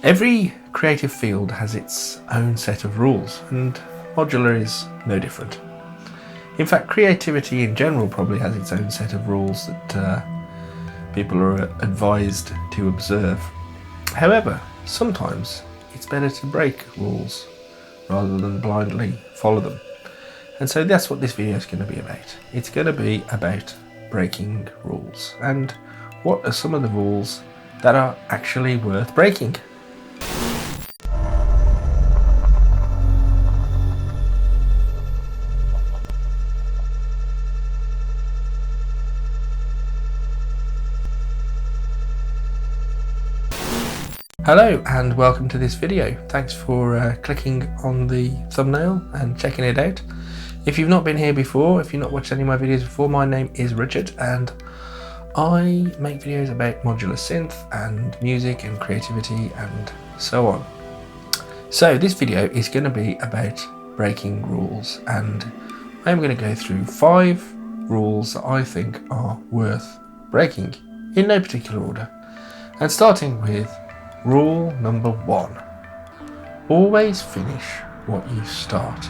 Every creative field has its own set of rules, and modular is no different. In fact, creativity in general probably has its own set of rules that people are advised to observe. However, sometimes it's better to break rules rather than blindly follow them. And so that's what this video is going to be about. It's going to be about breaking rules and what are some of the rules that are actually worth breaking. Hello and welcome to this video. Thanks for clicking on the thumbnail and checking it out. If you've not been here before, if you've not watched any of my videos before, my name is Richard and I make videos about modular synth and music and creativity and so on. So this video is going to be about breaking rules, and I'm going to go through 5 rules that I think are worth breaking in no particular order. And starting with rule number 1, always finish what you start.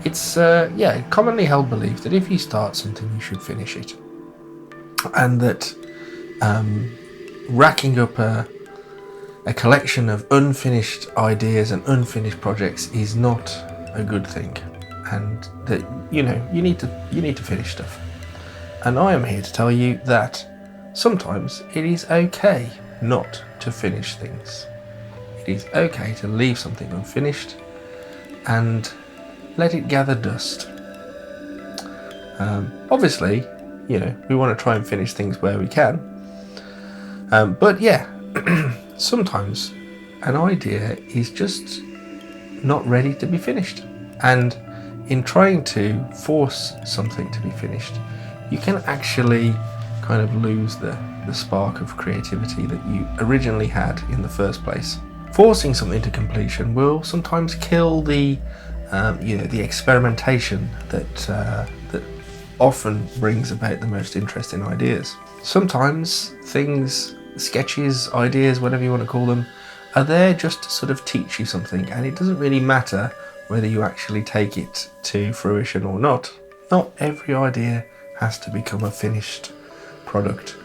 It's commonly held belief that if you start something you should finish it, and that racking up a collection of unfinished ideas and unfinished projects is not a good thing, and that you need to finish stuff. And I am here to tell you that sometimes it is okay not to finish things. It is okay to leave something unfinished and let it gather dust. Obviously, we want to try and finish things where we can. But yeah, sometimes an idea is just not ready to be finished. And in trying to force something to be finished, you can actually kind of lose the spark of creativity that you originally had in the first place. Forcing something to completion will sometimes kill the experimentation that often brings about the most interesting ideas. Sometimes things, sketches, ideas, whatever you want to call them, are there just to sort of teach you something, and it doesn't really matter whether you actually take it to fruition or not. Not every idea has to become a finished product.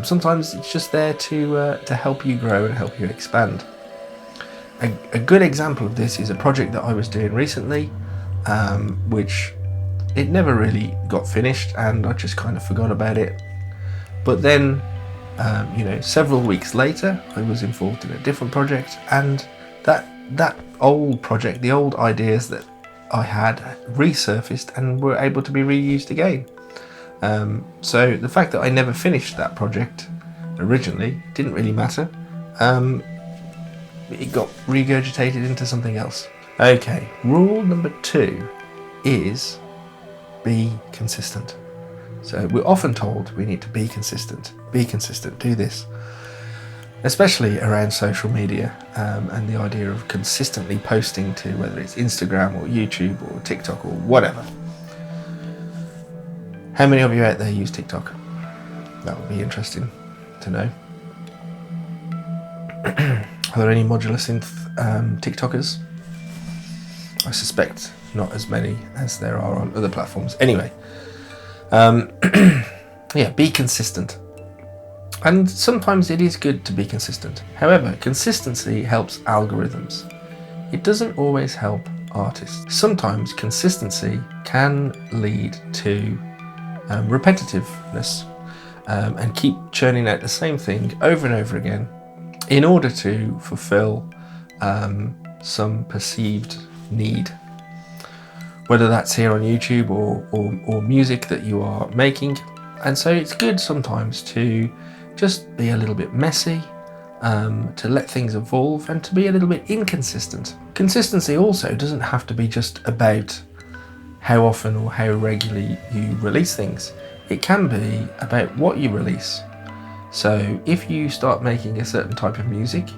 Sometimes it's just there to help you grow and help you expand. A good example of this is a project that I was doing recently, which it never really got finished and I just kind of forgot about it. But then, several weeks later, I was involved in a different project, and that old project, the old ideas that I had, resurfaced and were able to be reused again. So the fact that I never finished that project originally didn't really matter. It got regurgitated into something else. Okay, rule number 2 is be consistent. So we're often told we need to be consistent, do this. Especially around social media and the idea of consistently posting to whether it's Instagram or YouTube or TikTok or whatever. How many of you out there use TikTok? That would be interesting to know. Are there any modular synth TikTokers? I suspect not as many as there are on other platforms. Anyway, be consistent. And sometimes it is good to be consistent. However, consistency helps algorithms. It doesn't always help artists. Sometimes consistency can lead to repetitiveness and keep churning out the same thing over and over again in order to fulfill some perceived need, whether that's here on YouTube or music that you are making. And so it's good sometimes to just be a little bit messy, to let things evolve and to be a little bit inconsistent. Consistency also doesn't have to be just about how often or how regularly you release things. It can be about what you release. So if you start making a certain type of music,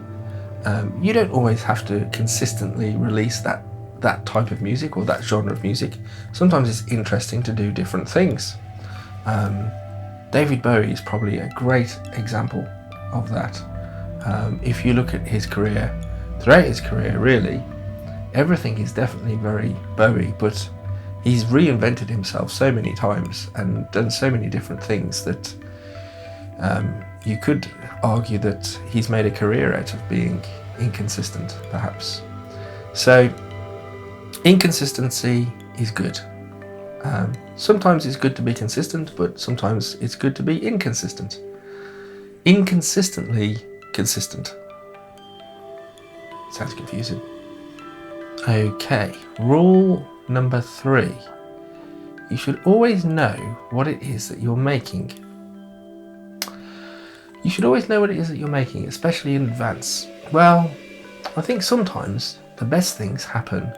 you don't always have to consistently release that type of music or that genre of music. Sometimes it's interesting to do different things. David Bowie is probably a great example of that. If you look at his career, throughout his career really, everything is definitely very Bowie, but he's reinvented himself so many times and done so many different things that you could argue that he's made a career out of being inconsistent, perhaps. So inconsistency is good. Sometimes it's good to be consistent, but sometimes it's good to be inconsistent. Inconsistently consistent. Sounds confusing. Okay, rule number 3. You should always know what it is that you're making. You should always know what it is that you're making, especially in advance. Well, I think sometimes the best things happen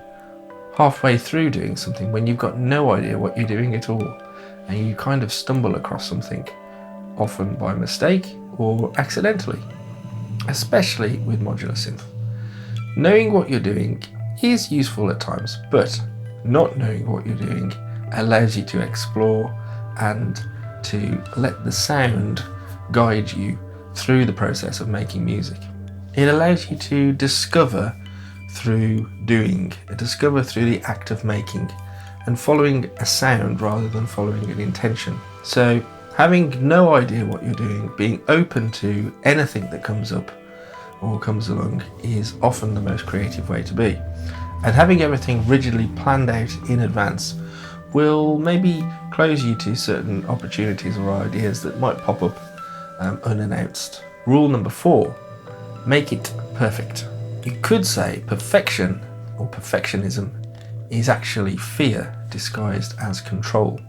halfway through doing something, when you've got no idea what you're doing at all, and you kind of stumble across something, often by mistake or accidentally, especially with modular synth. Knowing what you're doing is useful at times, but not knowing what you're doing allows you to explore and to let the sound guide you through the process of making music. It allows you to discover through doing, discover through the act of making, and following a sound rather than following an intention. So having no idea what you're doing, being open to anything that comes up or comes along, is often the most creative way to be. And having everything rigidly planned out in advance will maybe close you to certain opportunities or ideas that might pop up unannounced. Rule number 4, make it perfect. You could say perfection or perfectionism is actually fear disguised as control.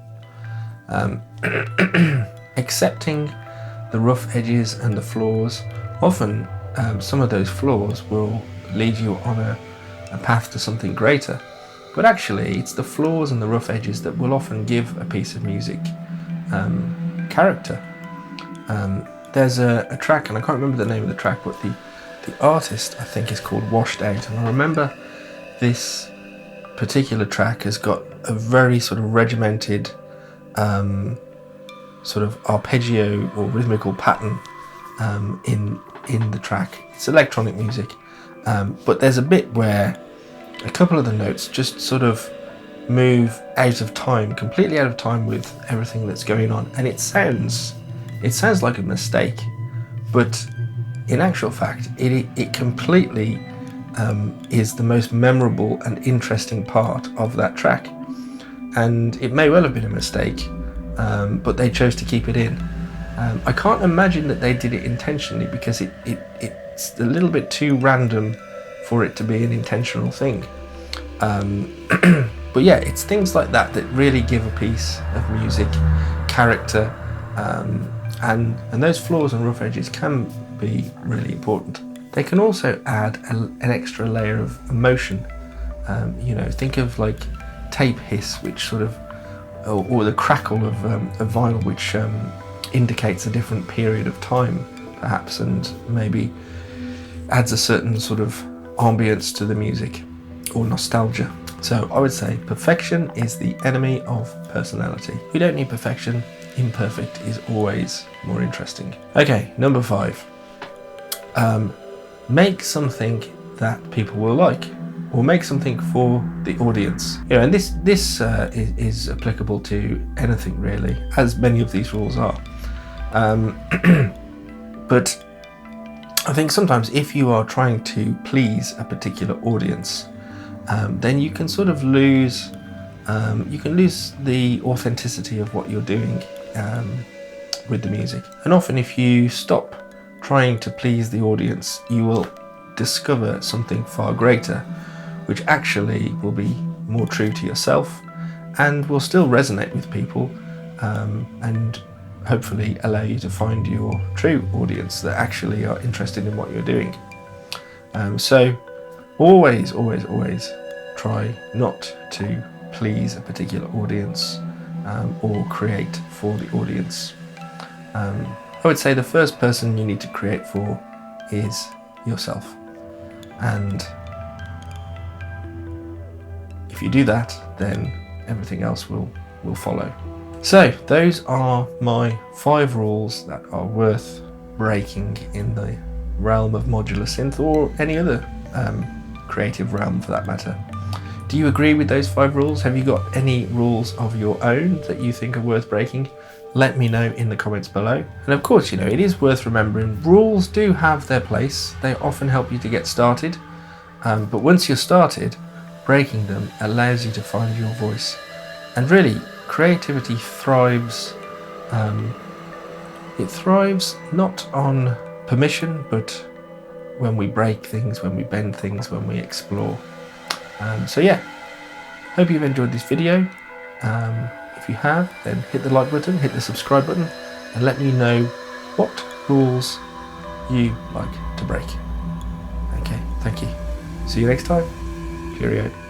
Accepting the rough edges and the flaws, often some of those flaws will lead you on a path to something greater, but actually it's the flaws and the rough edges that will often give a piece of music character. There's a track, and I can't remember the name of the track, but the artist I think is called Washed Out, and I remember this particular track has got a very sort of regimented sort of arpeggio or rhythmical pattern in the track. It's electronic music, but there's a bit where a couple of the notes just sort of move out of time, completely out of time with everything that's going on, and it sounds like a mistake, but in actual fact it completely is the most memorable and interesting part of that track. And it may well have been a mistake, but they chose to keep it in. I can't imagine that they did it intentionally, because it's a little bit too random for it to be an intentional thing. But yeah, it's things like that that really give a piece of music character, and those flaws and rough edges can be really important. They can also add an extra layer of emotion. Think of like tape hiss, which sort of, or the crackle of vinyl, which indicates a different period of time, perhaps, and maybe adds a certain sort of ambience to the music, or nostalgia. So I would say perfection is the enemy of personality. You don't need perfection. Imperfect is always more interesting. Okay, number 5. Make something that people will like, or make something for the audience. And this is applicable to anything really, as many of these rules are. But I think sometimes if you are trying to please a particular audience, then you can sort of lose the authenticity of what you're doing with the music. And often if you stop trying to please the audience, you will discover something far greater, which actually will be more true to yourself and will still resonate with people, and hopefully allow you to find your true audience that actually are interested in what you're doing. So always try not to please a particular audience or create for the audience. I would say the first person you need to create for is yourself, and if you do that, then everything else will follow. So those are my 5 rules that are worth breaking in the realm of modular synth, or any other creative realm for that matter. Do you agree with those 5 rules? Have you got any rules of your own that you think are worth breaking? Let me know in the comments below. And of course, it is worth remembering, rules do have their place. They often help you to get started. But once you're started, breaking them allows you to find your voice. And really, creativity thrives. It thrives not on permission, but when we break things, when we bend things, when we explore. So yeah, hope you've enjoyed this video. If you have, then hit the like button, hit the subscribe button, and let me know what rules you like to break. Okay, thank you. See you next time. Cheerio.